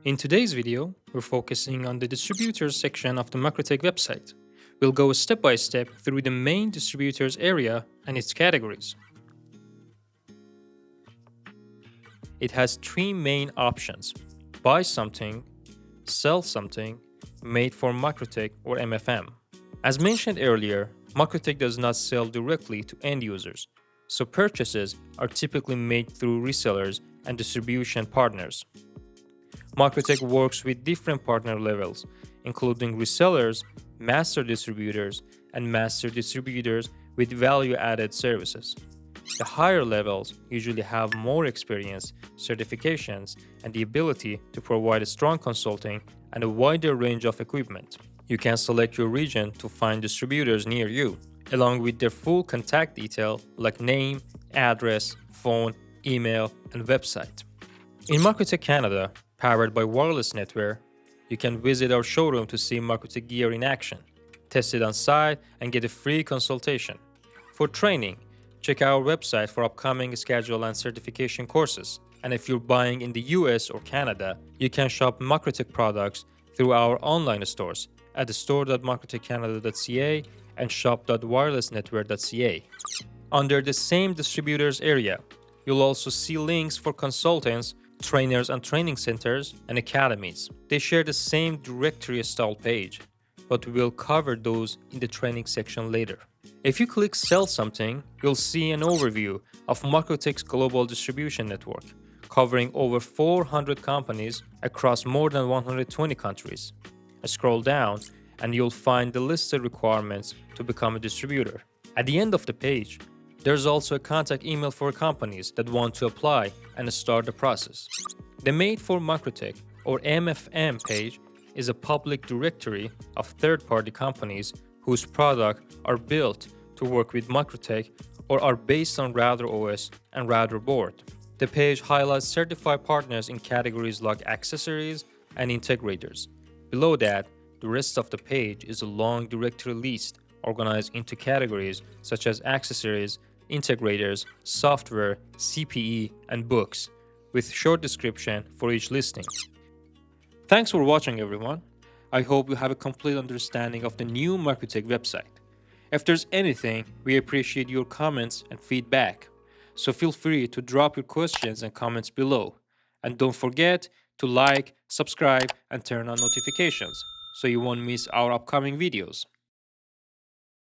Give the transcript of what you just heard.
In today's video, we're focusing on the distributors section of the MikroTik website. We'll go step by step through the main distributors area and its categories. It has three main options: buy something, sell something, made for MikroTik or MFM. As mentioned earlier, MikroTik does not sell directly to end users, so purchases are typically made through resellers and distribution partners. MikroTik works with different partner levels, including resellers, master distributors, and master distributors with value-added services. The higher levels usually have more experience, certifications, and the ability to provide a strong consulting and a wider range of equipment. You can select your region to find distributors near you, along with their full contact detail like name, address, phone, email, and website. In MikroTik Canada, powered by wireless network, you can visit our showroom to see MikroTik gear in action, test it on site, and get a free consultation. For training, check our website for upcoming schedule and certification courses. And if you're buying in the US or Canada, you can shop MikroTik products through our online stores at store.mikrotikcanada.ca and shop.wirelessnetwork.ca. Under the same distributors area, you'll also see links for consultants, trainers and training centers, and academies. They share the same directory style page, but we will cover those in the training section later. If you click Sell Something, you'll see an overview of MikroTik's global distribution network, covering over 400 companies across more than 120 countries. Scroll down and you'll find the listed requirements to become a distributor. At the end of the page, there's also a contact email for companies that want to apply and start the process. The Made for MikroTik or MFM page is a public directory of third-party companies whose products are built to work with MikroTik or are based on Router OS and Router board. The page highlights certified partners in categories like accessories and integrators. Below that, the rest of the page is a long directory list organized into categories such as accessories, integrators, software, CPE, and books, with short description for each listing. Thanks for watching, everyone. I hope you have a complete understanding of the new MikroTik website. If there's anything, we appreciate your comments and feedback. So feel free to drop your questions and comments below. And don't forget to like, subscribe, and turn on notifications so you won't miss our upcoming videos.